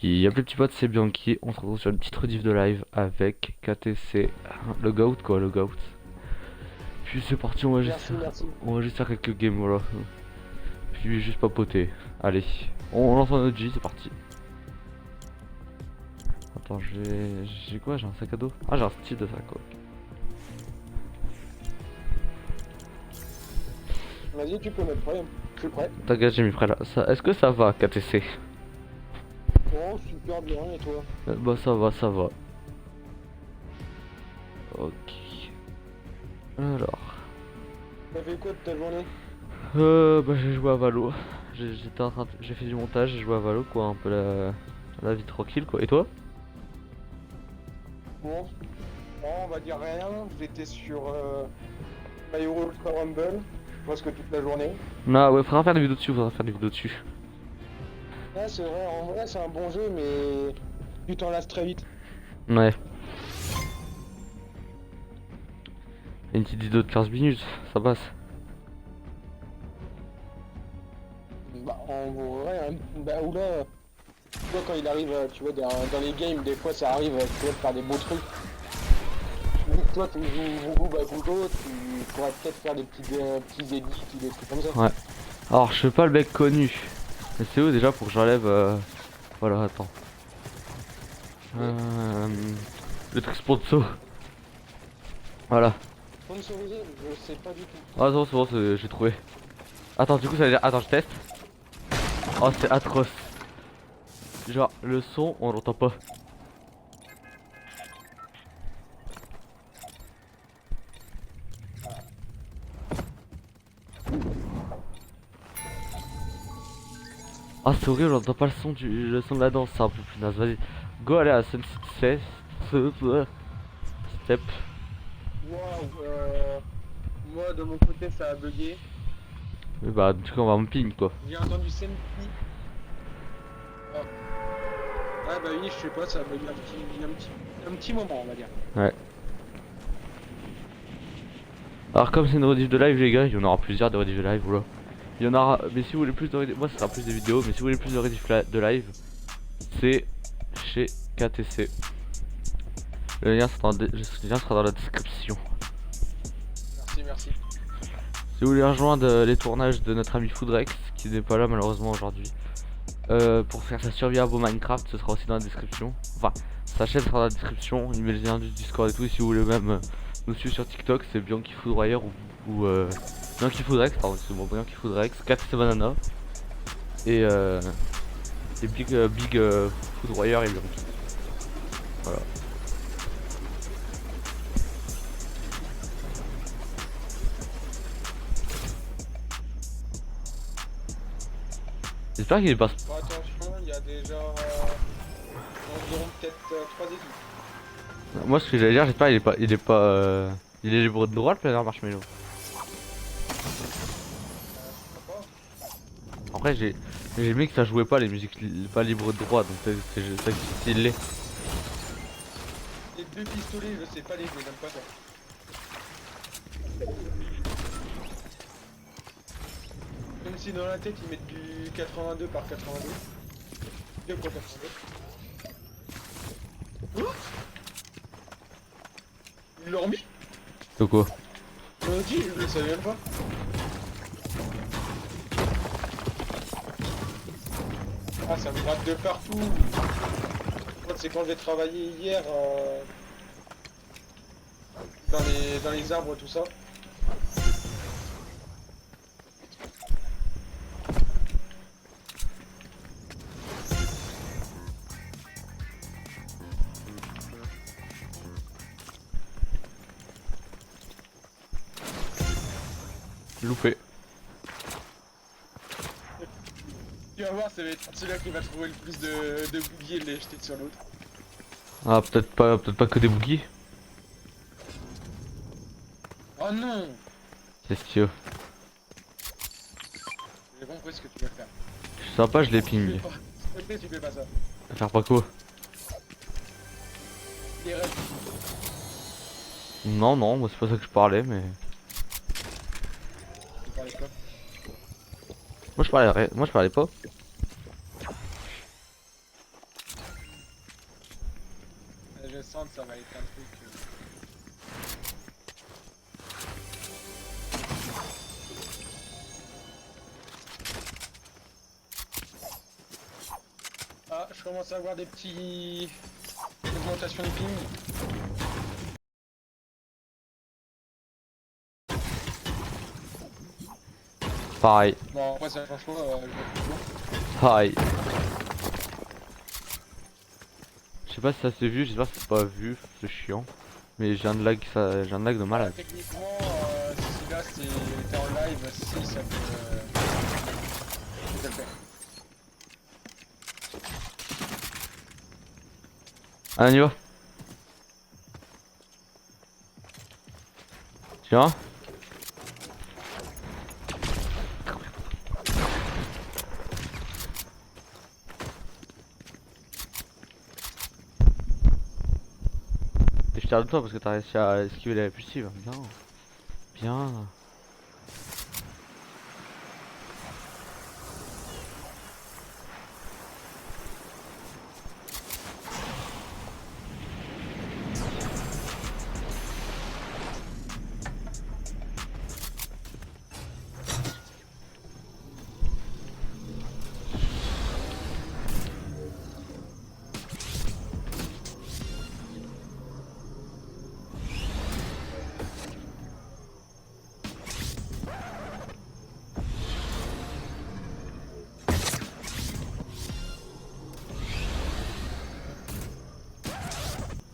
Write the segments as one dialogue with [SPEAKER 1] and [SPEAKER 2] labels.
[SPEAKER 1] Il y a plus petits potes, c'est Bianchi. On se retrouve sur une petite rediff de live avec KTC, le GOAT quoi, le GOAT. Puis c'est parti,
[SPEAKER 2] Merci, merci.
[SPEAKER 1] on va juste faire quelques games, voilà. Puis juste papoter. Allez, on lance un OG, c'est parti. Attends, j'ai quoi? J'ai un sac à dos. Ah, j'ai un style de sac quoi.
[SPEAKER 2] Vas-y, tu peux mettre prêt. Je suis prêt.
[SPEAKER 1] T'inquiète, j'ai mis prêt là. Est-ce que ça va KTC?
[SPEAKER 2] Oh, super bien, et toi?
[SPEAKER 1] Bah ça va, ça va. Ok. Alors.
[SPEAKER 2] T'as fait quoi de ta journée?
[SPEAKER 1] Bah j'ai joué à Valo. J'ai fait du montage, j'ai joué à Valo quoi, un peu la vie tranquille quoi. Et toi?
[SPEAKER 2] Bon, on va dire rien. J'étais sur My Hero Ultra Rumble presque toute la journée.
[SPEAKER 1] Non, ouais, faudra faire des vidéos dessus, faudra faire des vidéos dessus.
[SPEAKER 2] Ah, c'est vrai, en vrai, c'est un bon jeu, mais tu t'en lasses très vite.
[SPEAKER 1] Ouais. Une petite vidéo de 15 minutes, ça passe.
[SPEAKER 2] Bah, en vrai, bah, oula. Tu vois, quand il arrive, tu vois, dans les games, des fois, ça arrive, tu vois, de faire des beaux trucs. Vu que toi, tu joues beaucoup à Kudo, tu pourrais peut-être faire des petits edits ou des trucs comme ça.
[SPEAKER 1] Ouais. Alors, je suis pas le mec connu. Mais c'est où déjà pour que j'enlève voilà, attends. Euh... Le truc sponsor. Voilà.
[SPEAKER 2] Sponsorisé, je sais pas du tout.
[SPEAKER 1] Ah non, c'est bon, j'ai trouvé. Attends, du coup, ça veut dire. Attends, je teste. Oh, c'est atroce. Genre, le son, on l'entend pas. Ah, c'est horrible, j'entends pas le son de la danse, c'est un peu plus naze. Vas-y, go, allez à Sunset Step.
[SPEAKER 2] Waouh, moi de mon côté ça a bugué.
[SPEAKER 1] Et bah, du coup, on va en ping quoi.
[SPEAKER 2] J'ai entendu Senpi. Ah. Ah bah oui, je sais pas, ça a bugué un petit moment on va dire.
[SPEAKER 1] Ouais. Alors, comme c'est une rediff de live, les gars, il y en aura plusieurs de rediff de live, oula. Il y en aura, mais si vous voulez plus de rediff, moi, ce sera plus des vidéos, mais si vous voulez plus de rediff de live, c'est chez KTC. Le lien sera dans la description.
[SPEAKER 2] Merci, merci.
[SPEAKER 1] Si vous voulez rejoindre les tournages de notre ami Foodrex, qui n'est pas là malheureusement aujourd'hui, pour faire sa survie à beau Minecraft, ce sera aussi dans la description. Enfin, sa chaîne sera dans la description, il met le lien du Discord et tout. Et si vous voulez même nous suivre sur TikTok, c'est Bianchi Foodroyer ou Bianchi Foodrex, pardon, c'est bon, Bianchi Foodrex, 4 Banana et Big Foodroyer et Bianchi. Voilà. J'espère qu'il est pas.
[SPEAKER 2] Bon, attention, il y a déjà environ peut-être 3 équipes.
[SPEAKER 1] Moi, ce que j'allais dire, j'espère qu'il est pas. Il est libre de droit le planeur Marshmallow.
[SPEAKER 2] Pourquoi
[SPEAKER 1] Après, j'ai aimé que ça jouait pas les musiques pas libres de droit, donc c'est s'il l'est.
[SPEAKER 2] Les deux pistolets, je sais pas les deux, même pas ça. Même si dans la tête ils mettent du 82 par 82. 2 pour 82. Oh, ils l'ont remis.
[SPEAKER 1] De quoi?
[SPEAKER 2] Ok, je le savais même pas. Ah, ça me gratte de partout. Moi, c'est quand j'ai travaillé hier dans les arbres, tout ça.
[SPEAKER 1] Loupé.
[SPEAKER 2] Tu vas voir, ça va être celui-là qui va trouver le plus de bougies et les jeter sur l'autre.
[SPEAKER 1] Ah, peut-être pas que des boogies.
[SPEAKER 2] Oh non!
[SPEAKER 1] C'est ce qu'il y a.
[SPEAKER 2] J'ai compris ce que tu veux faire.
[SPEAKER 1] Je suis sympa, je les
[SPEAKER 2] Tu fais
[SPEAKER 1] ping.
[SPEAKER 2] pas. Ok, tu fais pas ça.
[SPEAKER 1] Faire pas quoi?
[SPEAKER 2] Les rêves.
[SPEAKER 1] Non, non, moi c'est pas ça que je parlais, mais.
[SPEAKER 2] Tu parlais quoi?
[SPEAKER 1] Moi je parlais pas.
[SPEAKER 2] descente, ça va être un truc. Ah, je commence à avoir des petits... augmentations de ping.
[SPEAKER 1] Pareil,
[SPEAKER 2] Bon, après ça change quoi, je vois toujours.
[SPEAKER 1] pareil. Je sais pas si ça s'est vu, j'espère que c'est pas vu, c'est chiant. Mais j'ai un lag, j'ai un lag de malade.
[SPEAKER 2] Techniquement, si là t'es en live, si ça peut... ça le fait.
[SPEAKER 1] Allez, on y va. Tiens. T'es fier de toi parce que t'as réussi à esquiver la répulsive. Bien. Bien.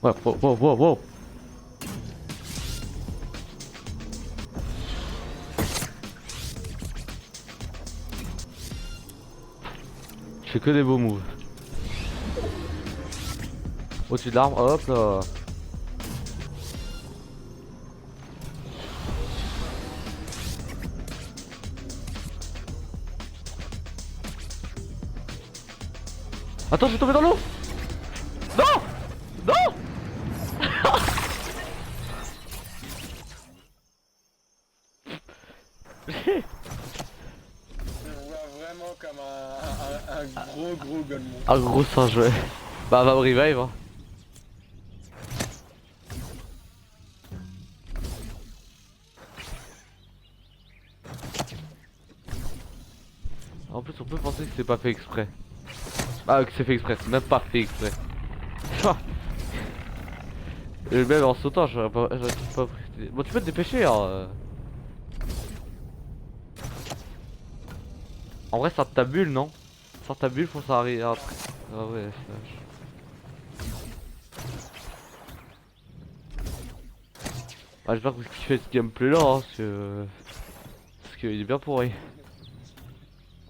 [SPEAKER 1] Ouais, wow, wow, wow, wow. Je fais que des beaux moves. Au-dessus de l'arbre, hop là. Attends, je vais tomber dans l'eau. Non. Non.
[SPEAKER 2] Je me vois vraiment comme un gros golemon.
[SPEAKER 1] Un gros singe, ouais. Bah, va me revive. Hein. En plus, on peut penser que c'est pas fait exprès. Ah, que c'est fait exprès, c'est même pas fait exprès. Et même en sautant, j'aurais pas pris. Bon, tu peux te dépêcher, hein. En vrai, sors de ta bulle, non? Sors de ta bulle pour ça arrive. Ah ouais, ah, j'espère que vous kiffez ce gameplay là, hein, parce qu'il est bien pourri.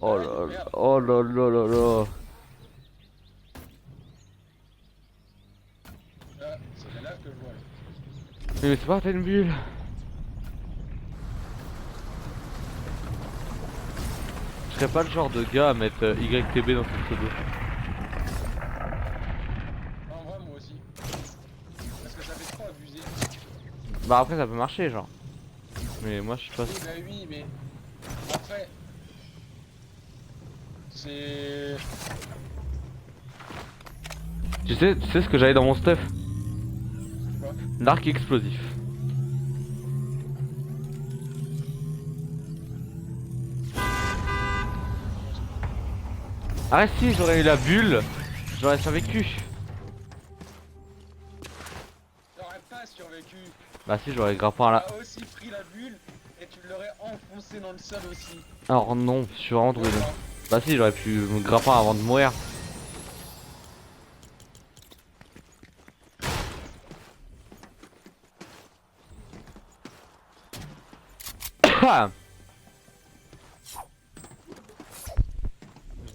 [SPEAKER 1] Oh là là, oh là là là là.
[SPEAKER 2] Ah, c'est là que je vois.
[SPEAKER 1] Mais c'est pas, t'as une bulle. Je serais pas le genre de gars à mettre YTB dans son pseudo.
[SPEAKER 2] En vrai, moi aussi. Parce que ça fait trop abusé.
[SPEAKER 1] Bah après ça peut marcher genre. Mais moi je suis pas...
[SPEAKER 2] Oui, bah oui, mais après, c'est...
[SPEAKER 1] Tu sais ce que j'avais dans mon stuff?
[SPEAKER 2] Quoi?
[SPEAKER 1] L'arc explosif. Ah si, j'aurais eu la bulle, j'aurais survécu.
[SPEAKER 2] T'aurais pas survécu.
[SPEAKER 1] Bah si, j'aurais grimpé à la...
[SPEAKER 2] T'as aussi pris la bulle et tu l'aurais enfoncé dans le sol aussi.
[SPEAKER 1] Alors non, je suis vraiment trop
[SPEAKER 2] Voilà.
[SPEAKER 1] Bah si, j'aurais pu me grimper avant de mourir.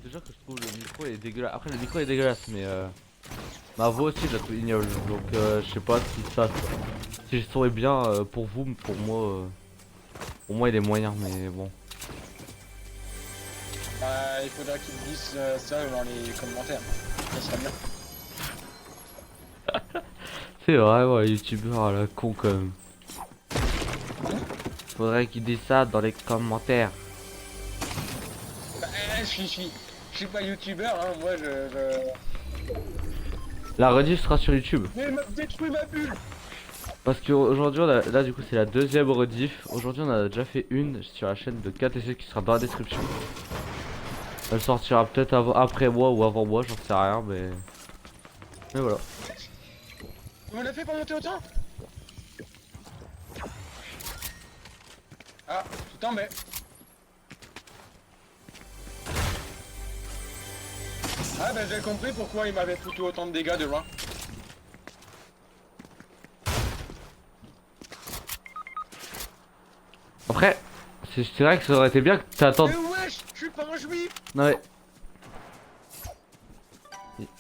[SPEAKER 1] Déjà que je trouve le micro est dégueulasse. Après le micro est dégueulasse, mais ma voix aussi je la trouve ignoble. Donc je sais pas si ça, si je saurais bien pour vous, mais pour moi il est moyen, mais bon.
[SPEAKER 2] Il faudra qu'ils me disent ça dans les commentaires. Ça serait bien.
[SPEAKER 1] C'est vrai, ouais, youtubeur à la con quand même. Faudrait qu'ils disent ça dans les commentaires.
[SPEAKER 2] Bah, je suis pas youtubeur, hein. Moi
[SPEAKER 1] La rediff sera sur YouTube.
[SPEAKER 2] Mais il m'a détruit ma bulle.
[SPEAKER 1] Parce qu'aujourd'hui, là du coup c'est la deuxième rediff. Aujourd'hui on a déjà fait une sur la chaîne de KTC qui sera dans la description. Elle sortira peut-être après moi ou avant moi, j'en sais rien, mais voilà.
[SPEAKER 2] On me l'a fait pour monter autant. Ah, putain mais... Ah bah j'ai compris pourquoi il m'avait foutu autant de dégâts de loin.
[SPEAKER 1] Après, c'est vrai que ça aurait été bien que t'attendes.
[SPEAKER 2] Mais wesh, je suis pas un juif.
[SPEAKER 1] Non mais...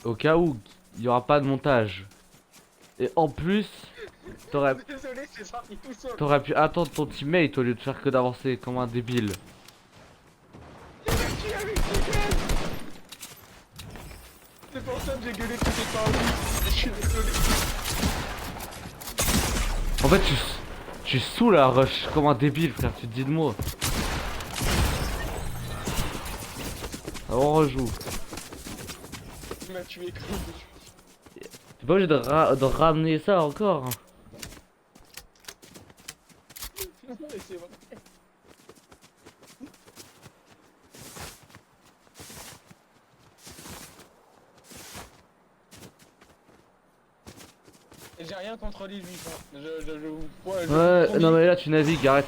[SPEAKER 1] Au cas où il y aura pas de montage. Et en plus, t'aurais
[SPEAKER 2] Désolé, c'est sorti tout seul.
[SPEAKER 1] pu attendre ton teammate au lieu de faire que d'avancer comme un débile.
[SPEAKER 2] C'est pour ça que j'ai gueulé tout est pas lui. Je suis désolé.
[SPEAKER 1] En fait, tu saoules la rush comme un débile, frère, tu te dis de moi. Alors on rejoue.
[SPEAKER 2] Il m'a tué comme
[SPEAKER 1] T'es pas obligé de ramener ça encore. Hein.
[SPEAKER 2] mais c'est vrai. Et j'ai rien contre les juifs, hein.
[SPEAKER 1] Ouais, non mais là tu navigues, arrête.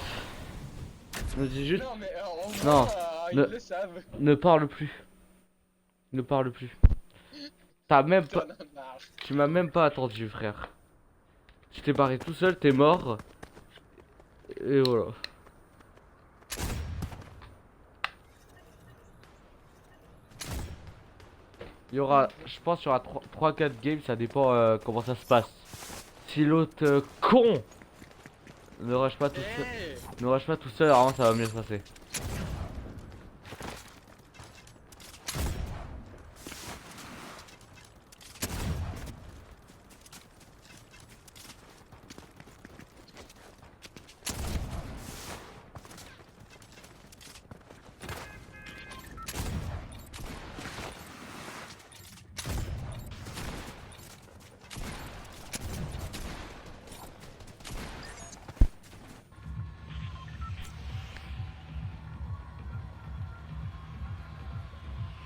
[SPEAKER 1] Je dis juste,
[SPEAKER 2] Non mais en vrai,
[SPEAKER 1] Non,
[SPEAKER 2] ils
[SPEAKER 1] ne-
[SPEAKER 2] le savent.
[SPEAKER 1] ne parle plus. Ne parle plus. T'as même pas,
[SPEAKER 2] T'en as marre.
[SPEAKER 1] tu m'as même pas attendu, frère. Tu t'es barré tout seul, t'es mort. Et voilà. Il y aura, je pense qu'il y aura 3-4 games, ça dépend comment ça se passe. Si l'autre con ne rush pas tout seul,
[SPEAKER 2] Hey,
[SPEAKER 1] ne rush pas tout seul, alors ça va mieux se passer.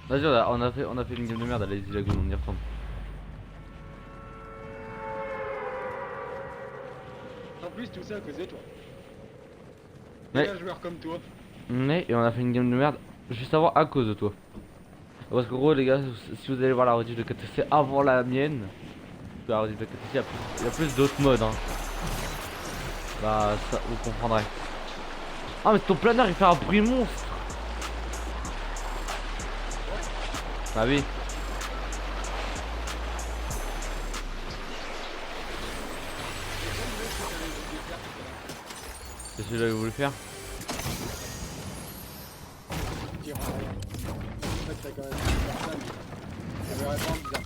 [SPEAKER 1] Vas-y, on a fait une game de merde, allez-y, la gomme, on y retourne.
[SPEAKER 2] en plus tout ça à cause de toi.
[SPEAKER 1] Ouais.
[SPEAKER 2] Et un joueur comme toi.
[SPEAKER 1] Mais, et on a fait une game de merde juste avant à cause de toi. Parce qu'en gros, les gars, si vous allez voir la rediff de KTC avant la mienne, la rediff de KTC, il y a plus d'autres modes. Hein. Bah, ça, vous comprendrez. Ah, mais ton planeur il fait un bruit monstre! Bah oui. C'est celui-là que vous voulez faire?
[SPEAKER 2] Tu diras rien. En fait, t'as quand même une personne. Ça me répond bizarre.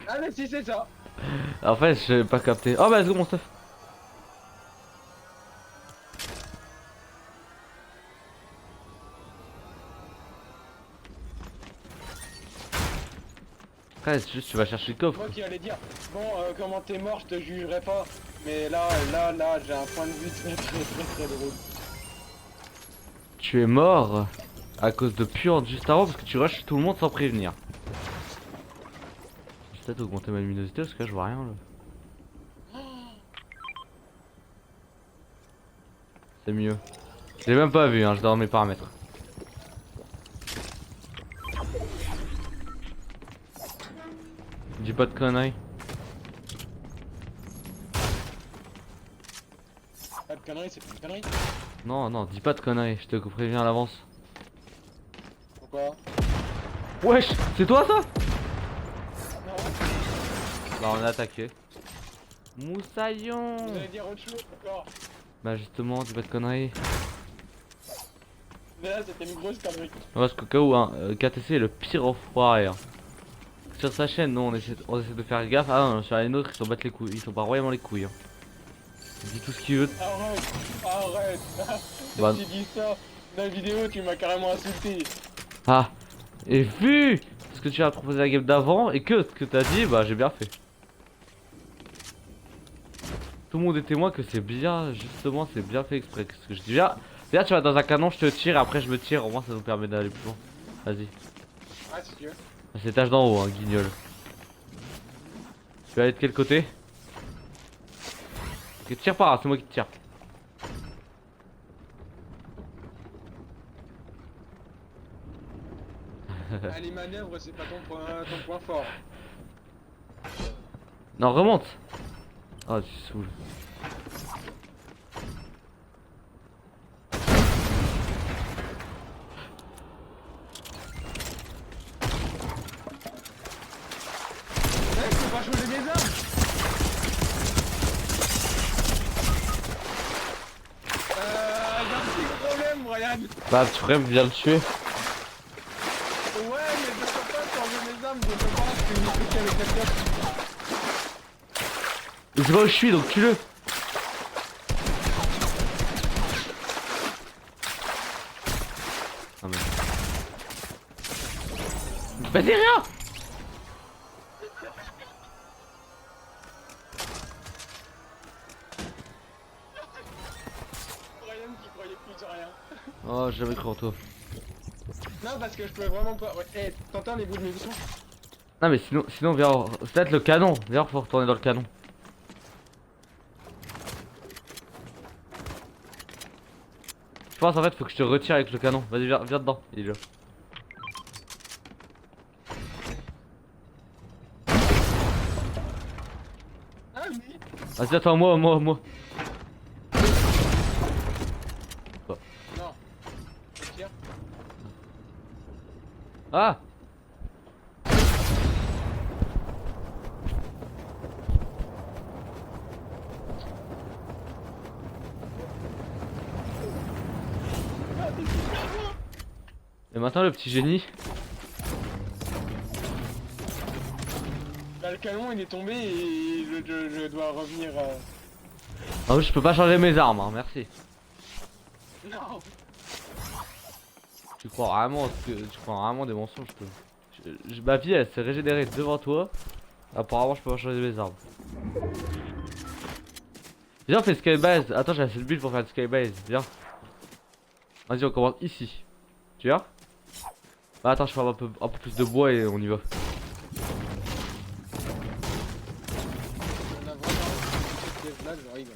[SPEAKER 2] Ah mais si c'est ça.
[SPEAKER 1] En fait, j'ai pas capté. Oh, bah, let's go, mon stuff! Après, c'est juste tu vas chercher le coffre.
[SPEAKER 2] Moi qui allais dire, bon comment t'es mort, je te jugerai pas. Mais là, j'ai un point de vue très drôle.
[SPEAKER 1] Tu es mort à cause de Pure juste avant parce que tu rushes tout le monde sans prévenir. Je vais peut-être augmenter ma luminosité parce que là je vois rien là. C'est mieux. J'ai même pas vu, hein, je dors mes paramètres. Dis pas de conneries.
[SPEAKER 2] Pas de conneries, c'est pas de conneries.
[SPEAKER 1] Non, non, dis pas de conneries, je te préviens à l'avance.
[SPEAKER 2] Pourquoi?
[SPEAKER 1] Wesh, c'est toi ça?
[SPEAKER 2] Non,
[SPEAKER 1] Bah on est attaqué. Moussaillon.
[SPEAKER 2] vous allez dire autre chose encore.
[SPEAKER 1] Bah justement, dis pas de conneries.
[SPEAKER 2] Mais là, c'était une grosse connerie.
[SPEAKER 1] Parce qu'au cas où, hein, KTC est le pire enfoiré. Hein. Sur sa chaîne, non, on essaie de faire gaffe. Ah non, sur les nôtres, ils s'en battent les couilles. Ils sont pas royalement les couilles. Hein. Il dit tout ce qu'il veut.
[SPEAKER 2] Arrête.
[SPEAKER 1] Bah-
[SPEAKER 2] Si tu dis ça, dans la vidéo, tu m'as carrément insulté.
[SPEAKER 1] Ah, et vu ce que tu as proposé la game d'avant et que ce que t'as dit, bah j'ai bien fait. Tout le monde est témoin que c'est bien, justement, c'est bien fait exprès. Ce que je dis, viens, tu vas dans un canon, je te tire, après je me tire, au moins ça nous permet d'aller plus loin. Vas-y.
[SPEAKER 2] Ouais, si tu veux.
[SPEAKER 1] C'est étage d'en haut, hein, guignol. Tu vas aller de quel côté? Ok, tire pas, c'est moi qui te tire.
[SPEAKER 2] Ah, les manœuvres, c'est pas ton point fort.
[SPEAKER 1] Non, remonte. Oh, tu saoules.
[SPEAKER 2] Ouais, je peux pas changer mes armes. Y'a un petit problème, Brian.
[SPEAKER 1] Bah, tu ferais bien le tuer.
[SPEAKER 2] Ouais, mais je peux pas changer mes armes, je peux pas, parce que je me fais avec la clope.
[SPEAKER 1] Il sait pas où je suis, donc tue-le. Ah, mais... Vas-y, rien.
[SPEAKER 2] Brian qui croyait plus de rien.
[SPEAKER 1] Oh, j'avais cru en toi.
[SPEAKER 2] Non, parce que je peux vraiment pas. Ouais, hey, t'entends les bouts de munitions?
[SPEAKER 1] Non, mais sinon, viens, c'est peut-être le canon. Viens, faut retourner dans le canon. Je pense en fait, faut que je te retire avec le canon. Vas-y, viens dedans. Il est là.
[SPEAKER 2] Ah oui.
[SPEAKER 1] Vas-y, attends, moi.
[SPEAKER 2] Non. Tire.
[SPEAKER 1] Ah! Et maintenant, le petit génie.
[SPEAKER 2] Bah, le canon il est tombé et je dois revenir.
[SPEAKER 1] Ah oui, je peux pas changer mes armes, hein, merci.
[SPEAKER 2] Non.
[SPEAKER 1] Tu crois vraiment des mensonges, toi. Ma vie, elle s'est régénérée devant toi. Apparemment, je peux pas changer mes armes. Viens, on fait skybase. Attends, j'ai assez de build pour faire une skybase. Viens. Vas-y, on commence ici. Tu viens? Bah, attends, je fais un peu plus de bois et on y va.
[SPEAKER 2] On a vraiment cette pièce là, j'arrive.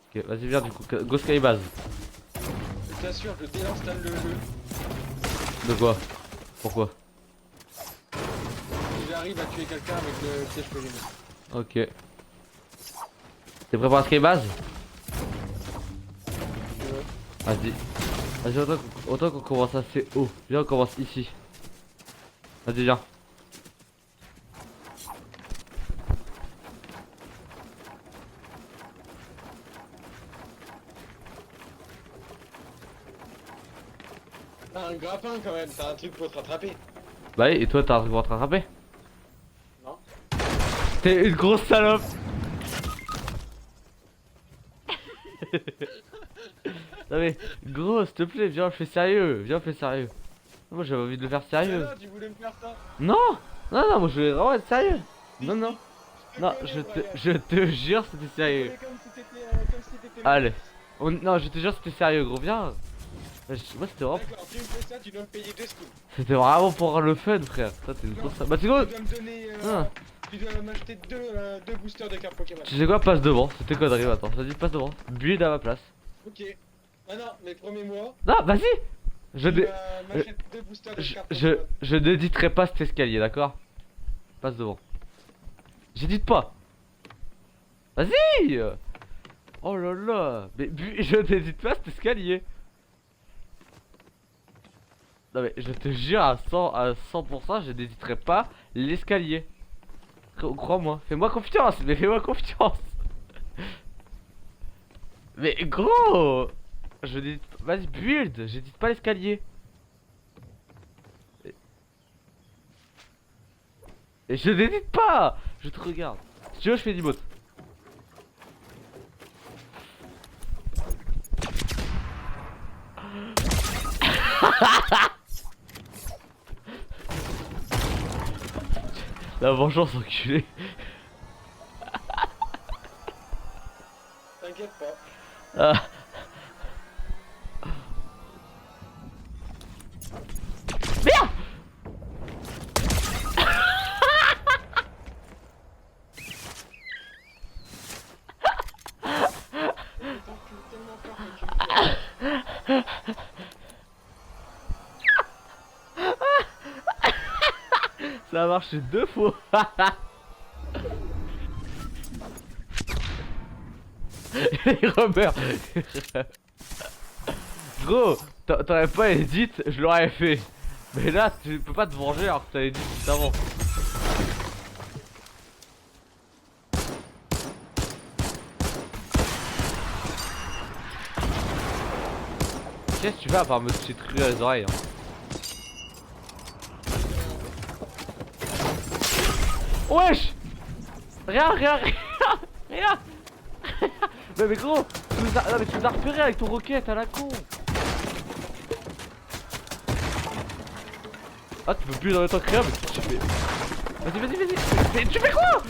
[SPEAKER 1] Ok, vas-y, viens du coup. Go skybase.
[SPEAKER 2] Je t'assure, je désinstalle le jeu.
[SPEAKER 1] De quoi? Pourquoi?
[SPEAKER 2] J'arrive à tuer quelqu'un avec le piège que j'ai mis.
[SPEAKER 1] Ok. T'es prêt pour la skybase? Vas-y. Vas-y, autant qu'on commence assez haut. Viens, on commence ici. Vas-y, viens.
[SPEAKER 2] T'as un grappin quand même, t'as un truc pour te rattraper.
[SPEAKER 1] Bah oui, et toi, t'as un truc pour te rattraper?
[SPEAKER 2] Non.
[SPEAKER 1] T'es une grosse salope. Non mais, gros, s'il te plaît, viens, fais sérieux. Viens, fais sérieux. Moi, j'avais envie de le faire sérieux.
[SPEAKER 2] Non, tu voulais me faire ça.
[SPEAKER 1] Non, non, moi, je voulais vraiment être sérieux. Non, non. Non,
[SPEAKER 2] connais,
[SPEAKER 1] je te jure, c'était
[SPEAKER 2] Je
[SPEAKER 1] sérieux.
[SPEAKER 2] te connais comme si t'étais.
[SPEAKER 1] Allez. Non, je te jure, c'était sérieux, gros. Viens. Moi, c'était vraiment...
[SPEAKER 2] D'accord, tu me fais ça, tu dois me payer 2 skins.
[SPEAKER 1] C'était vraiment pour le fun, frère. Ça, t'es une grosse... Bah, tu sais quoi?
[SPEAKER 2] Tu dois me donner.
[SPEAKER 1] Ah.
[SPEAKER 2] Tu dois m'acheter deux boosters de cartes Pokémon.
[SPEAKER 1] Tu sais quoi? Passe devant. C'était connerie, attends. Vas-y, passe devant. Build à ma place.
[SPEAKER 2] Ok. Ah non, mais promets-moi.
[SPEAKER 1] Non, vas-y. Je
[SPEAKER 2] Tu
[SPEAKER 1] dé...
[SPEAKER 2] m'achètes 2 boosters de
[SPEAKER 1] Je,
[SPEAKER 2] cartes
[SPEAKER 1] je,
[SPEAKER 2] Pokémon.
[SPEAKER 1] je n'éditerai pas cet escalier, d'accord? Passe devant. J'édite pas. Vas-y. Oh là là. Mais je n'édite pas cet escalier. Non mais je te jure à 100%, je n'hésiterai pas l'escalier. Crois-moi, fais-moi confiance, mais fais-moi confiance. Mais gros, je n'hésite pas, vas-y build, j'hésite pas l'escalier. Et je n'hésite pas, je te regarde. Si tu veux, je fais du bot. La vengeance enculé.
[SPEAKER 2] T'inquiète pas.
[SPEAKER 1] Ah. Merde.
[SPEAKER 2] Tellement peur que tu me fais.
[SPEAKER 1] Ça a marché 2 fois. Il remeurt. Gros, t'aurais pas edit, je l'aurais fait. Mais là, tu peux pas te venger alors que t'as edit juste avant. Qu'est-ce que tu fais à part me titrer les oreilles hein? Wesh! Rien, rien, rien, rien. Mais gros, non, mais tu nous as repéré avec ton roquette à la con. Ah, tu peux plus dans le temps créable, tu fais. Vas-y, vas-y, vas-y. Mais tu fais quoi?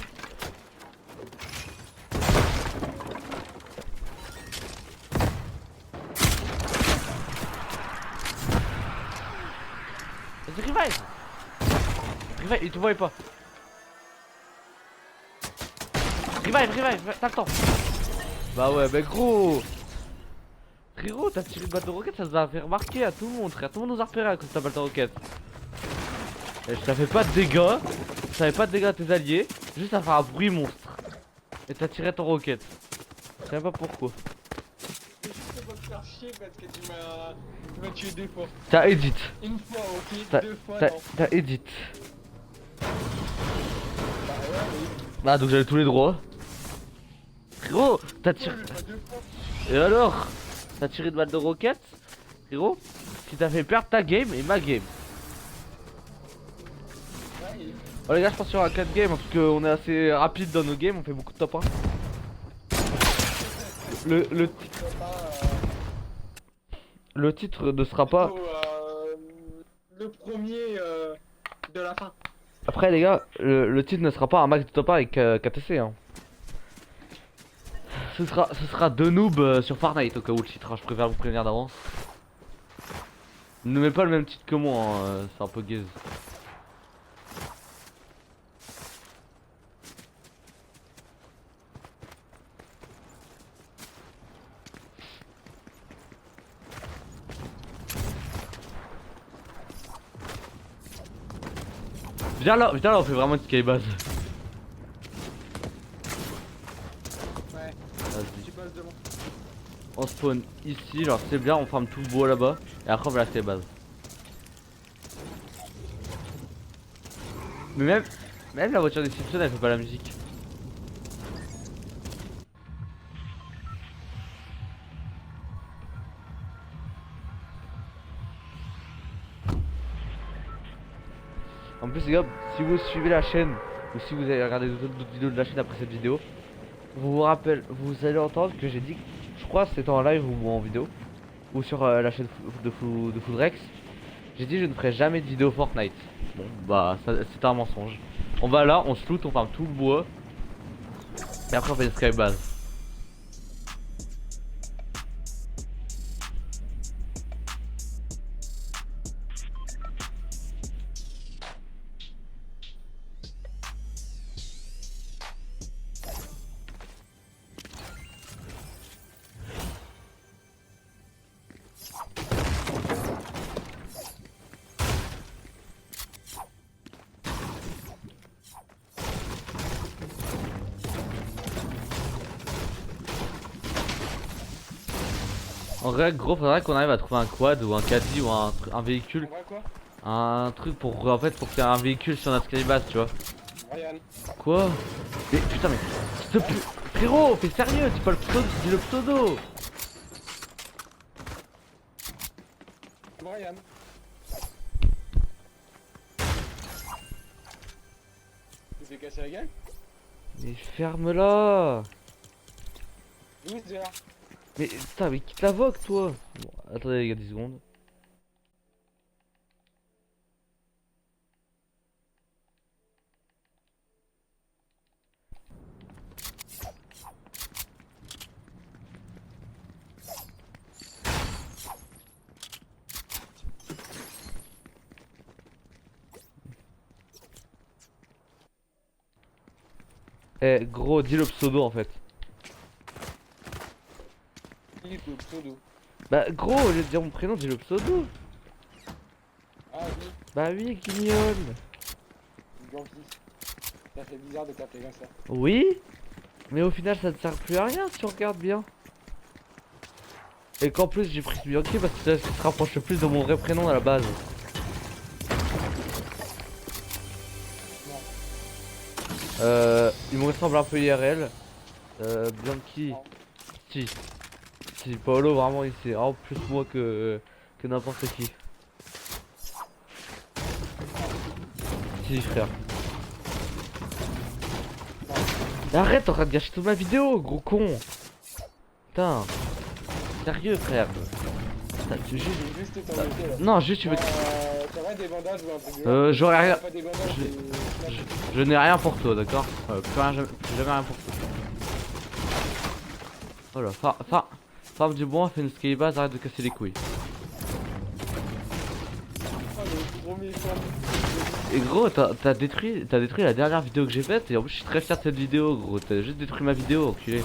[SPEAKER 1] Vas-y, revive. Revive, il te voyait pas. Revive, t'as le temps. Bah ouais, mais gros. Frérot, t'as tiré une balle de roquette, ça nous a fait remarquer à tout le monde, frère. Tout le monde nous a repéré à cause de ta balle de roquette. Et je t'avais pas de dégâts, à tes alliés, juste à faire un bruit monstre. Et t'as tiré ton roquette. Je sais même pas pourquoi.
[SPEAKER 2] C'est juste pour te faire chier parce que tu m'as tué 2 fois.
[SPEAKER 1] T'as edit.
[SPEAKER 2] Une fois, ok,
[SPEAKER 1] T'as
[SPEAKER 2] 2 fois,
[SPEAKER 1] t'as-
[SPEAKER 2] non.
[SPEAKER 1] t'as edit.
[SPEAKER 2] Bah ouais, mais
[SPEAKER 1] Bah donc j'avais tous les droits. Frérot, t'as tiré.
[SPEAKER 2] pourquoi j'ai pas 2 fois?
[SPEAKER 1] Et alors? T'as tiré une balle de roquette? Frérot, qui t'a fait perdre ta game et ma game.
[SPEAKER 2] Ouais,
[SPEAKER 1] Oh les gars, je pense qu'il y aura 4 games parce qu'on est assez rapide dans nos games, on fait beaucoup de top 1. Le, le, ti-
[SPEAKER 2] c'est pas,
[SPEAKER 1] le titre ne sera pas.
[SPEAKER 2] plutôt, le premier de la fin.
[SPEAKER 1] Après les gars, le titre ne sera pas un max de top 1 avec KTC hein. Ce sera 2 noobs sur Fortnite au cas où le titre, hein, je préfère vous prévenir d'avance. Ne mets pas le même titre que moi, hein, c'est un peu gaze. Viens là, on fait vraiment une skybase.
[SPEAKER 2] Ouais,
[SPEAKER 1] Vas-y.
[SPEAKER 2] tu passes devant.
[SPEAKER 1] On spawn ici, genre c'est bien, on farme tout le bois là-bas. Et après on va la skybase. Mais même la voiture des Simpsons elle fait pas la musique. En plus les gars, si vous suivez la chaîne ou si vous avez regardé d'autres vidéos de la chaîne après cette vidéo, vous allez entendre que j'ai dit, je crois que c'était en live ou en vidéo, ou sur la chaîne de Foodrex, j'ai dit je ne ferai jamais de vidéo Fortnite. Bon bah c'est un mensonge. On va là, on se loot, on farme tout le bois, et après on fait une skybase. En vrai, gros, faudrait qu'on arrive à trouver un quad ou un caddie ou un véhicule.
[SPEAKER 2] On va quoi?
[SPEAKER 1] Un truc pour, en fait, pour faire un véhicule sur notre skybase, tu vois.
[SPEAKER 2] Ryan.
[SPEAKER 1] Quoi? Mais putain, mais s'il te plaît, frérot, fais sérieux, dis pas le pseudo, dis le pseudo.
[SPEAKER 2] Brian. Tu t'es cassé la gueule?
[SPEAKER 1] Mais ferme-la.
[SPEAKER 2] Loser.
[SPEAKER 1] Mais putain, mais quitte la vogue, toi. Bon, attendez les gars, 10 secondes. Eh gros, dis le pseudo en fait.
[SPEAKER 2] Dis le pseudo.
[SPEAKER 1] Bah gros, au lieu de dire mon prénom, dis le pseudo.
[SPEAKER 2] Ah oui,
[SPEAKER 1] Bah oui, guignol.
[SPEAKER 2] gentil. Ça fait bizarre de t'appeler comme ça.
[SPEAKER 1] Oui, mais au final ça ne sert plus à rien si tu regardes bien. Et qu'en plus j'ai pris ce Bianchi parce que c'est ce qui se rapproche le plus de mon vrai prénom à la base. Il me ressemble un peu IRL. Bianchi.
[SPEAKER 2] Non.
[SPEAKER 1] Si. Si, Paolo vraiment il c'est vraiment plus moi que n'importe qui. Si frère. Arrête, t'es en train de gâcher toute ma vidéo, gros con. Putain. Sérieux frère. Putain, tu juste...
[SPEAKER 2] J'ai juste ton métier là.
[SPEAKER 1] Non, juste tu veux...
[SPEAKER 2] T'aurais des bandages ou un truc
[SPEAKER 1] j'aurais rien...
[SPEAKER 2] Pas des bandages,
[SPEAKER 1] Je n'ai rien pour toi, d'accord, plus jamais rien pour toi. Voilà, femme du bon, fait une skybase, arrête de casser les couilles.
[SPEAKER 2] Oh, le gros méchant.
[SPEAKER 1] Et gros, t'as détruit la dernière vidéo que j'ai faite, et en plus je suis très fier de cette vidéo, gros. T'as juste détruit ma vidéo, enculé.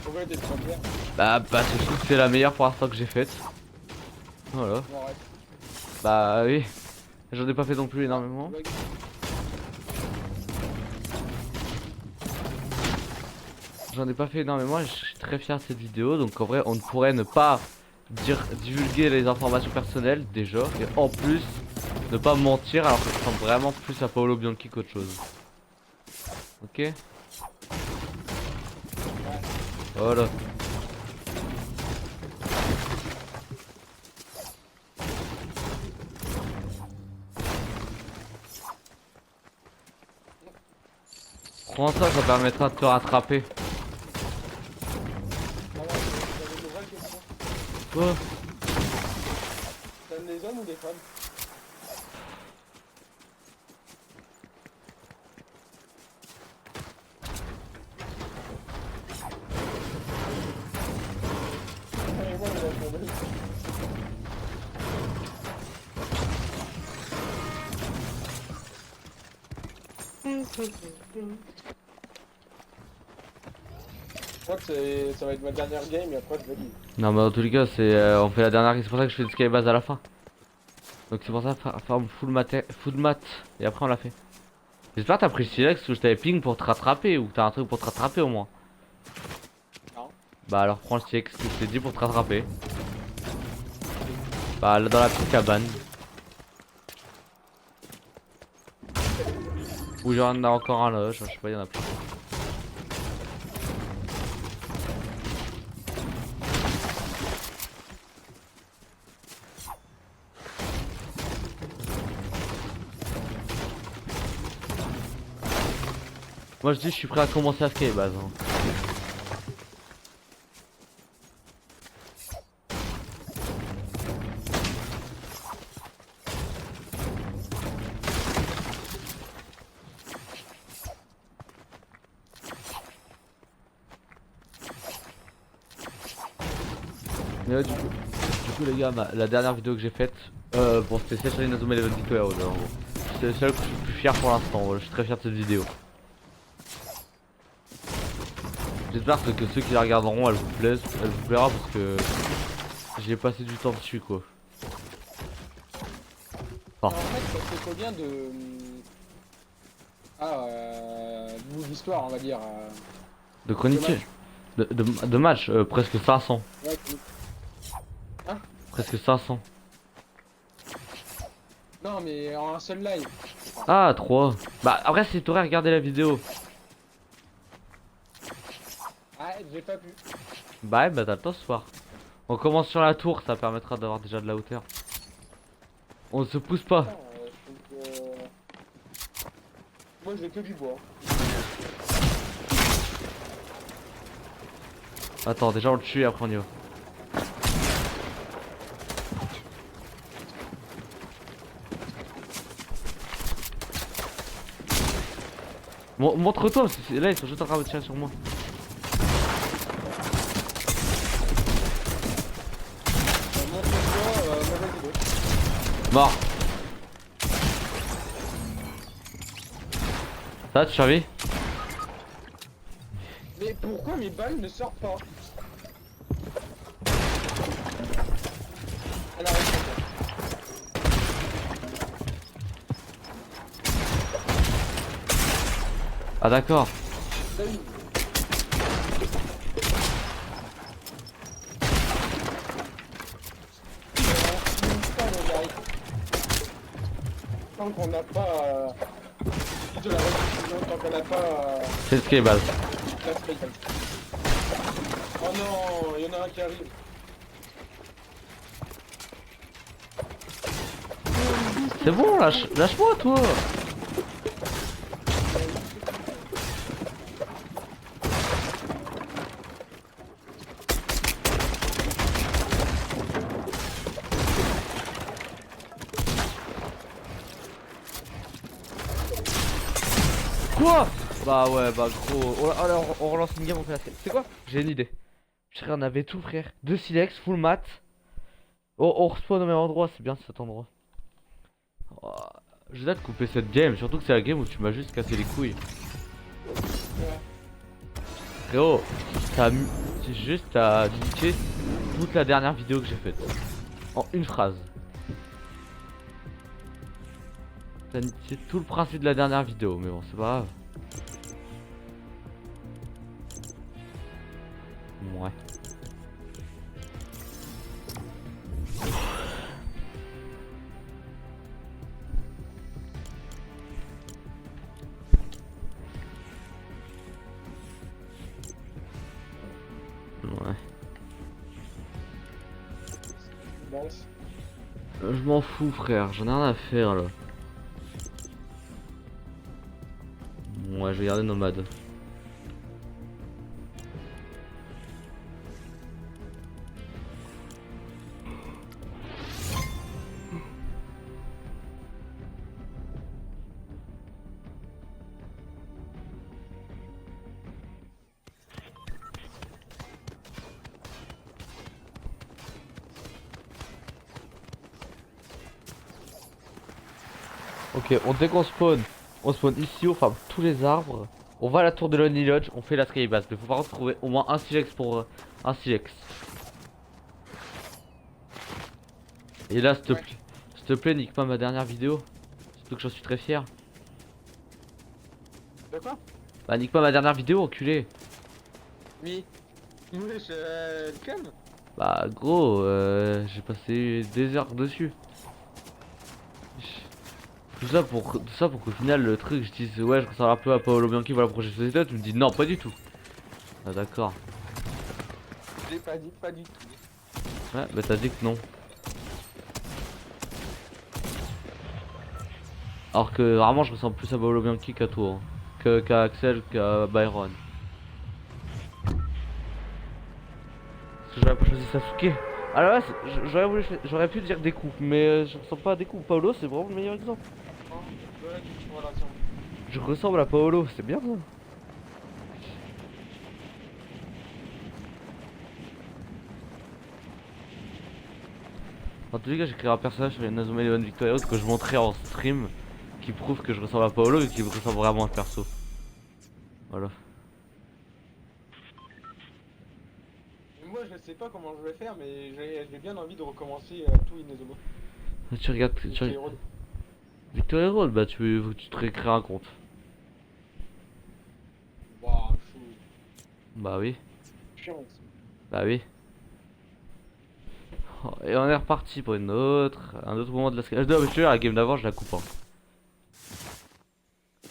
[SPEAKER 2] Pourquoi t'es trop bien?
[SPEAKER 1] Bah, parce que je trouve que c'est la meilleure pour l'instant que j'ai faite. Voilà.
[SPEAKER 2] Bon, arrête.
[SPEAKER 1] Bah oui. J'en ai pas fait non plus énormément. J'en ai pas fait énormément et je suis très fier de cette vidéo. Donc en vrai, on ne pourrait ne pas divulguer les informations personnelles déjà. Et en plus, ne pas mentir alors que je ressemble vraiment plus à Paolo Bianchi qu'autre chose. Ok. Voilà. Prends ça, ça permettra de te rattraper.
[SPEAKER 2] J'avais une vraie question.
[SPEAKER 1] Quoi?
[SPEAKER 2] T'aimes les hommes ou les femmes? Allez, moi, je vais répondre. Je crois que ça va être ma dernière game et après je vais dire.
[SPEAKER 1] Non, mais dans tous les cas, c'est on fait la dernière. C'est pour ça que je fais une skybase à la fin. Donc c'est pour ça farm full mat et après on l'a fait. J'espère que t'as pris Silex ou je t'avais ping pour te rattraper ou que t'as un truc pour te rattraper au moins.
[SPEAKER 2] Non.
[SPEAKER 1] Bah alors prends le Silex que je t'ai dit pour te rattraper. Bah là dans la petite cabane. Ou genre il y en a encore un là, je sais pas, il y en a plein. Moi je dis je suis prêt à commencer à skybase. Hein. Mais ouais, du coup les gars, la dernière vidéo que j'ai faite, bon c'était celle sur Inazuma Eleven Victoria en gros. C'est celle que je suis le plus fier pour l'instant, voilà, je suis très fier de cette vidéo. J'espère que ceux qui la regarderont, elle vous plaira parce que j'ai passé du temps dessus quoi.
[SPEAKER 2] En fait, ça fait combien de. Ah, bout d'histoire, on va dire.
[SPEAKER 1] De chronique de match, presque 500.
[SPEAKER 2] Ouais,
[SPEAKER 1] Presque 500.
[SPEAKER 2] non, mais en un seul live.
[SPEAKER 1] Ah, 3. Bah après si t'aurais regardé la vidéo.
[SPEAKER 2] Ah, j'ai pas pu.
[SPEAKER 1] Bah t'as le temps ce soir. On commence sur la tour, ça permettra d'avoir déjà de la hauteur. On se pousse pas.
[SPEAKER 2] Attends, moi, j'ai que du bois.
[SPEAKER 1] Attends, déjà on le tue et après on y va. Montre-toi, là ils sont juste en train de tirer sur moi.
[SPEAKER 2] Montre-toi, mauvaise idée.
[SPEAKER 1] Mort. Ça, tu survis?
[SPEAKER 2] Mais pourquoi mes balles ne sortent pas? Alors,
[SPEAKER 1] Ah d'accord.
[SPEAKER 2] salut. Tant qu'on n'a pas de la rediffusion, tant qu'on n'a pas
[SPEAKER 1] C'est ce qui est base.
[SPEAKER 2] la spectacle. Oh non, il y en a un qui arrive.
[SPEAKER 1] C'est bon, lâche-moi toi. Quoi? Bah ouais, bah gros. Alors on relance une game, on fait la série. C'est quoi? J'ai une idée. Frère, on avait tout, frère. 2 silex, full mat. Oh, on respawn au même endroit, c'est bien cet endroit. Oh, je vais te couper cette game, surtout que c'est la game où tu m'as juste cassé les couilles. Frérot, c'est juste t'as niqué toute la dernière vidéo que j'ai faite. En une phrase. T'as niqué tout le principe de la dernière vidéo, mais bon, c'est pas grave. Ouais. Ouais.
[SPEAKER 2] Balance.
[SPEAKER 1] Je m'en fous, frère, j'en ai rien à faire là. Ouais, je vais garder nomade. Ok, dès qu'on spawn, on spawn ici, on ferme tous les arbres. On va à la tour de Lonely Lodge, on fait la skybase. Mais faut par contre trouver au moins un silex pour un silex. Et là, s'il te plaît, nique pas ma dernière vidéo. Surtout que j'en suis très fier.
[SPEAKER 2] De quoi?
[SPEAKER 1] Bah, nique pas ma dernière vidéo, enculé.
[SPEAKER 2] Oui. Oui, je calme.
[SPEAKER 1] Bah, gros, j'ai passé des heures dessus. Tout ça pour qu'au final le truc je dise ouais je ressemble un peu à Paolo Bianchi pour la prochaine société, tu me dis non pas du tout. Ah d'accord.
[SPEAKER 2] Je l'ai pas dit, pas du tout.
[SPEAKER 1] Ouais bah t'as dit que non. Alors que vraiment je ressemble plus à Paolo Bianchi qu'à toi. Hein. Qu'à Axel, qu'à Byron. Parce que j'aurais pas choisi Sasuke. Ah là j'aurais pu dire des coups, mais je ressemble pas à des coups. Paolo c'est vraiment le meilleur exemple. Je ressemble à Paolo, c'est bien ça. En tous les cas, j'ai créé un personnage sur Inazuma Eleven Victorious que je montrais en stream qui prouve que je ressemble à Paolo et qui me ressemble vraiment à ce perso. Voilà.
[SPEAKER 2] Moi je sais pas comment je vais faire, mais j'ai bien envie de recommencer tout Inazuma.
[SPEAKER 1] Tu regardes. Victory Road, bah tu te récrées un compte.
[SPEAKER 2] Waouh, chou.
[SPEAKER 1] Bah oui.
[SPEAKER 2] Chiant.
[SPEAKER 1] Bah oui. Oh, et on est reparti pour un autre moment de la skate. Non mais je te jure, la game d'avant je la coupe hein.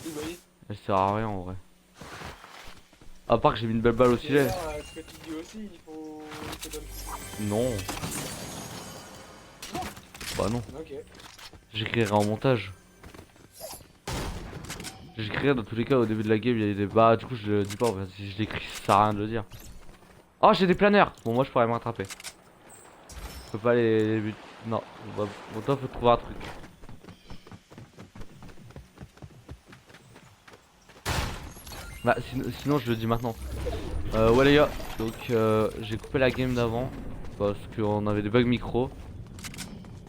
[SPEAKER 2] Oui, bah oui.
[SPEAKER 1] Elle sert à rien en vrai. À part que j'ai mis une belle balle au
[SPEAKER 2] Et
[SPEAKER 1] filet.
[SPEAKER 2] là, ce que tu dis aussi, il faut... il te donne.
[SPEAKER 1] Non. Bah non.
[SPEAKER 2] Ok.
[SPEAKER 1] J'écrirai en montage. J'écrirai dans tous les cas au début de la game, il y a des... Bah du coup je le dis pas, enfin, si je l'écris ça sert à rien de le dire. Oh j'ai des planeurs. Bon moi je pourrais me rattraper. Je peux pas les buts. Non. Bon toi faut trouver un truc. Bah sinon je le dis maintenant. Ouais les gars, donc j'ai coupé la game d'avant parce qu'on avait des bugs micro.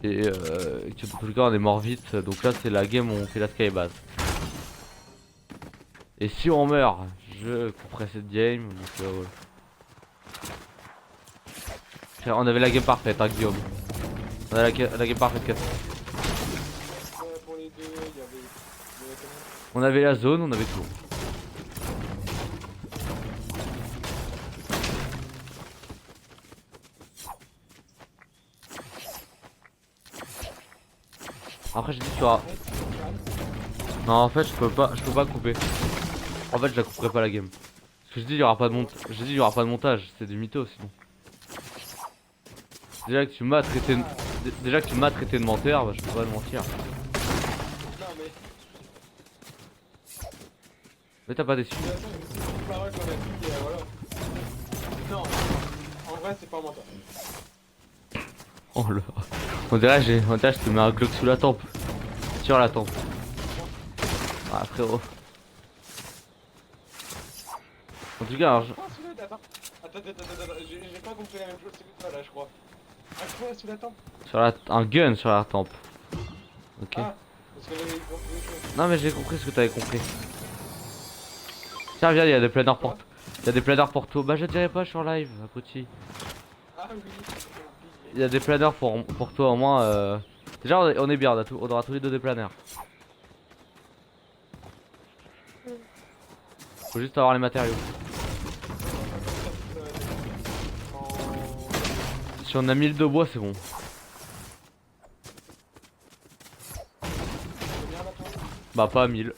[SPEAKER 1] Et que dans tous les cas on est mort vite, donc là c'est la game où on fait la skybase. Et si on meurt, je couperai cette game. Donc, voilà. Frère, on avait la game parfaite, hein, Guillaume. On avait la game parfaite, 4.
[SPEAKER 2] Pour les deux, il y avait combien?
[SPEAKER 1] On avait la zone, on avait tout. Après j'ai dit tu auras... Non en fait je peux pas couper. En fait je la couperai pas la game. Parce que je dis il y aura pas de montage. J'ai dit il y aura pas de montage, c'est du mytho sinon. Déjà que tu m'as traité de... Déjà que tu m'as traité de menteur, bah je peux pas te mentir.
[SPEAKER 2] Non mais.
[SPEAKER 1] Mais t'as pas déçu.
[SPEAKER 2] De toute façon, c'est une parole qu'on a dit, voilà. Non, en vrai c'est pas mental.
[SPEAKER 1] Oh là. On dirait je te mets un Glock sous la tempe. Sur la tempe. Ah frérot. En tout cas alors,
[SPEAKER 2] Attends, j'ai pas compris la même chose que toi là je crois. Ah quoi sous la tempe?
[SPEAKER 1] sur la... un gun sur la tempe. Ok.
[SPEAKER 2] Ah, parce qu'on avait compris autre chose.
[SPEAKER 1] Non mais j'ai compris ce que t'avais compris. Tiens viens, il y a des planeurs pour... Il y a des planeurs pour toi. Bah je dirais pas, je suis en live, abruti.
[SPEAKER 2] Ah oui,
[SPEAKER 1] Il y a des planeurs pour toi au moins. Déjà on est bien, on aura tous les deux des planeurs. Faut juste avoir les matériaux. Si on a 1000 de bois c'est bon. Bah pas 1000.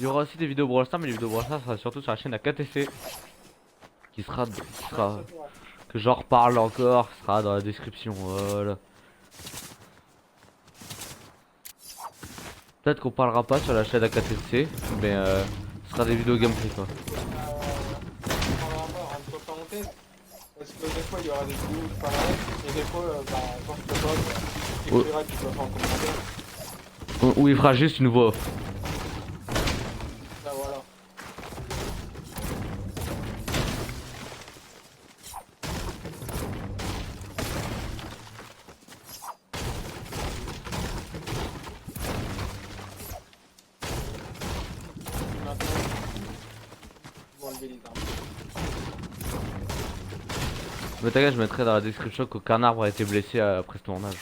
[SPEAKER 1] Il y aura aussi des vidéos Brawl Stars, mais les vidéos Brawl Stars sera surtout sur la chaîne AKTC. Qui sera que j'en reparle encore, ce sera dans la description, voilà. Peut-être qu'on parlera pas sur la chaîne AKTC, mais ce sera des vidéos gameplay quoi.
[SPEAKER 2] entre parenthèses, parce que des fois il y aura des vidéos où je parlerai, et des fois, bah, quand je peux pas, tu écriras, tu peux faire en commentaire.
[SPEAKER 1] Ou il fera juste une voix off.
[SPEAKER 2] Bah voilà. Maintenant, je vais enlever les armes.
[SPEAKER 1] Mais t'inquiète, je mettrai dans la description qu'aucun arbre a été blessé après ce tournage.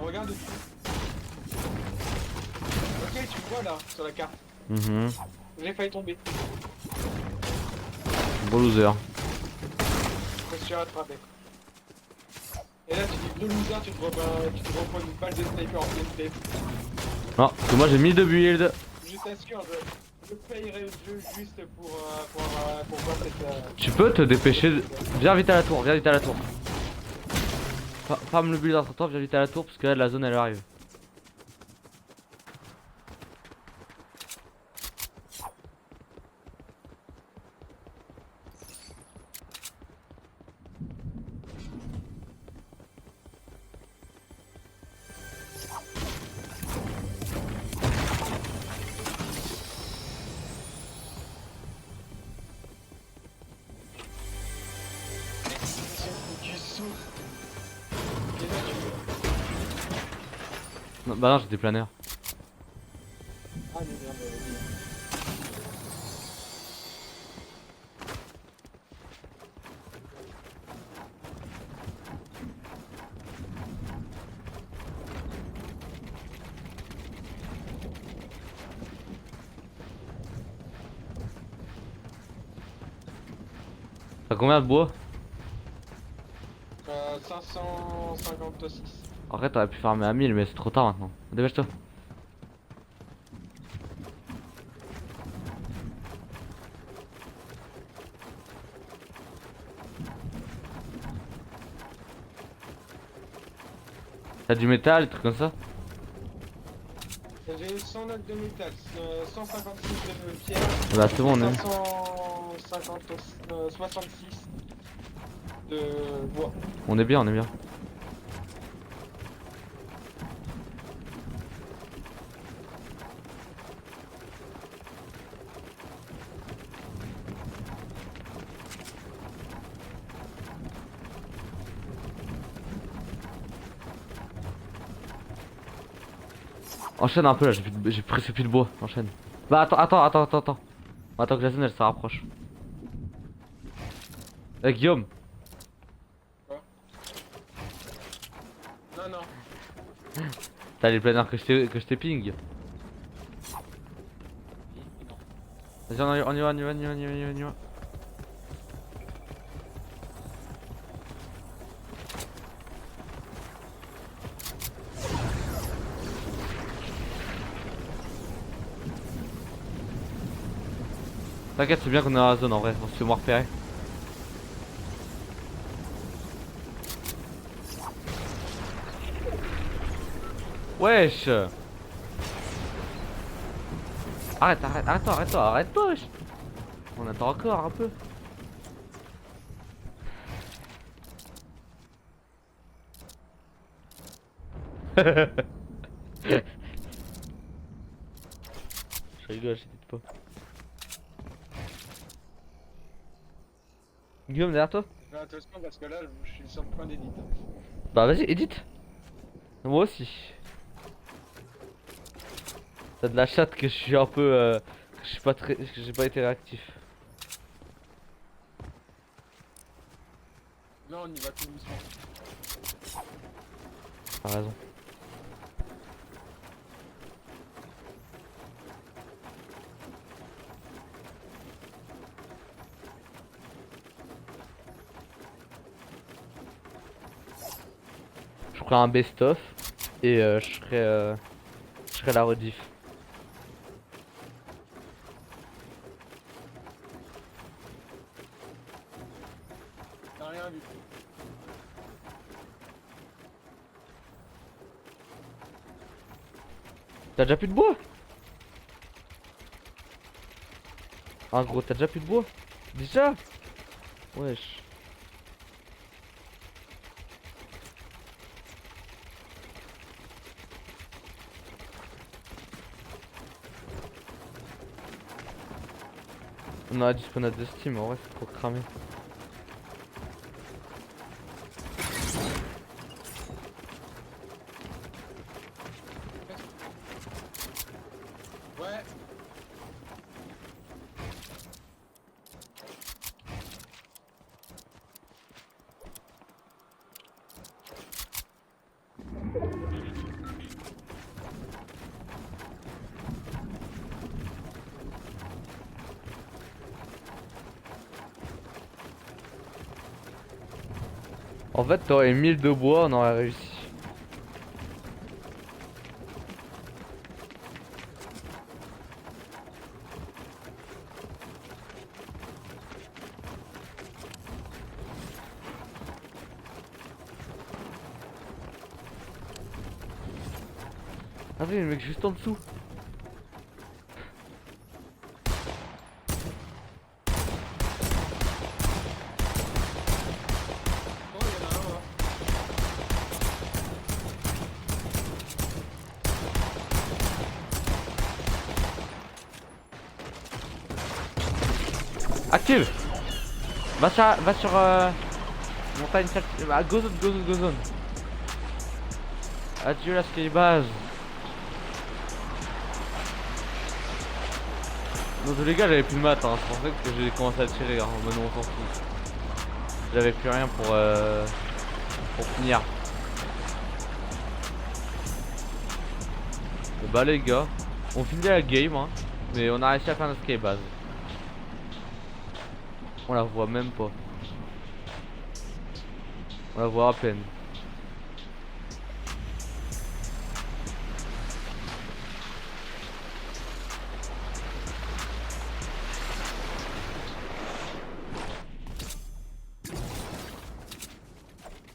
[SPEAKER 2] Regarde dessus. Ok, tu vois là, sur la carte. J'ai failli tomber.
[SPEAKER 1] Bon loser.
[SPEAKER 2] Je me suis rattrapé. Et là, tu dis deux losers, tu te reprends une balle de sniper en pleine tête.
[SPEAKER 1] Non, parce que moi j'ai 1000 de build.
[SPEAKER 2] Je t'assure, je payerai le jeu juste pour voir cette...
[SPEAKER 1] Tu peux te dépêcher de... Viens vite à la tour, viens vite à la tour. Farm le build entre temps, viens vite à la tour parce que là la zone elle arrive.
[SPEAKER 2] Tu souffles.
[SPEAKER 1] Non, bah non, j'ai des planeurs.
[SPEAKER 2] Ah mais merde, vas-y.
[SPEAKER 1] T'as combien de bois?
[SPEAKER 2] 556.
[SPEAKER 1] Après t'aurais pu farmer à 1000 mais c'est trop tard maintenant. Dépêche-toi. T'as du métal, des trucs comme ça?
[SPEAKER 2] J'ai 100 lattes de métal, 156 de pierre,
[SPEAKER 1] Bah c'est bon, on est.
[SPEAKER 2] 550, 66 de bois.
[SPEAKER 1] On est bien, on est bien. Enchaîne un peu là, j'ai presque plus de bois, enchaîne. Bah attends. Attends que la scène elle se rapproche. Guillaume,
[SPEAKER 2] Quoi? Non.
[SPEAKER 1] t'as les planeurs que je t'ai ping.
[SPEAKER 2] Non.
[SPEAKER 1] Vas-y on y va. T'inquiète, c'est bien qu'on est dans la zone en vrai, on se fait moins repérer. Wesh. Arrête-toi, wesh. On attend encore un peu. Je rigole, j'édite pas. Guillaume, derrière toi?
[SPEAKER 2] Fais attention parce que là, je suis sur le point d'éditer.
[SPEAKER 1] Bah vas-y, édite. Moi aussi. T'as de la chatte que je suis un peu... que je suis pas très... que j'ai pas été réactif.
[SPEAKER 2] Là, on y va tout doucement.
[SPEAKER 1] T'as raison. Je ferai un best-of et je ferai la rediff.
[SPEAKER 2] T'as rien vu.
[SPEAKER 1] T'as déjà plus de bois? Ah gros, t'as déjà plus de bois? Déjà? Wesh. On a disponible de Steam, en vrai c'est trop cramé.
[SPEAKER 2] Ouais.
[SPEAKER 1] En fait t'aurais 1000 de bois, on aurait réussi. Ah oui, le mec juste en dessous.
[SPEAKER 2] Oh, il y en a un là.
[SPEAKER 1] Active. Va sur montagne ah, go zone. Adieu la sky base. Dans tous les cas j'avais plus de maths, hein. C'est pour ça que j'ai commencé à tirer, hein. Maintenant on s'en fout. J'avais plus rien pour finir. Bah les gars, on finit la game, hein. Mais on a réussi à faire notre sky base. On la voit même pas. On la voit à peine.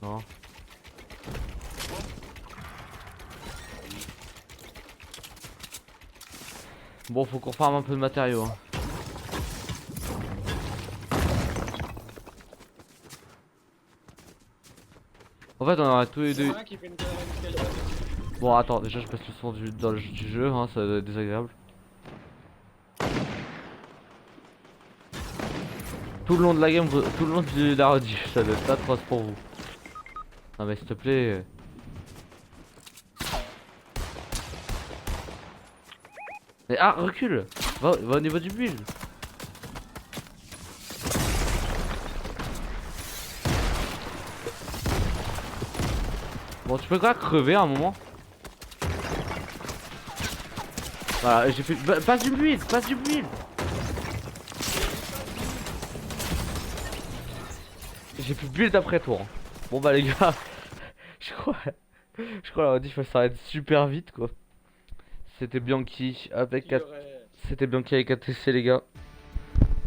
[SPEAKER 1] Non. Bon, faut qu'on farme un peu de matériaux. Hein. En fait, on a tous les deux.
[SPEAKER 2] Qui fait une connerie.
[SPEAKER 1] Bon, attends, déjà, je baisse le son du jeu, hein, ça doit être désagréable. Tout le long de la game, tout le long de la rediff, ça doit être atroce pour vous. Non, mais s'il te plaît. Mais ah, recule! Va au niveau du build! Bon, tu peux quoi crever à un moment? Voilà, j'ai fait. Passe du build! Passe du build! J'ai plus de build après toi. Hein. Bon bah les gars, je crois la rediff elle s'arrête super vite quoi. C'était Bianchi avec ATC les gars.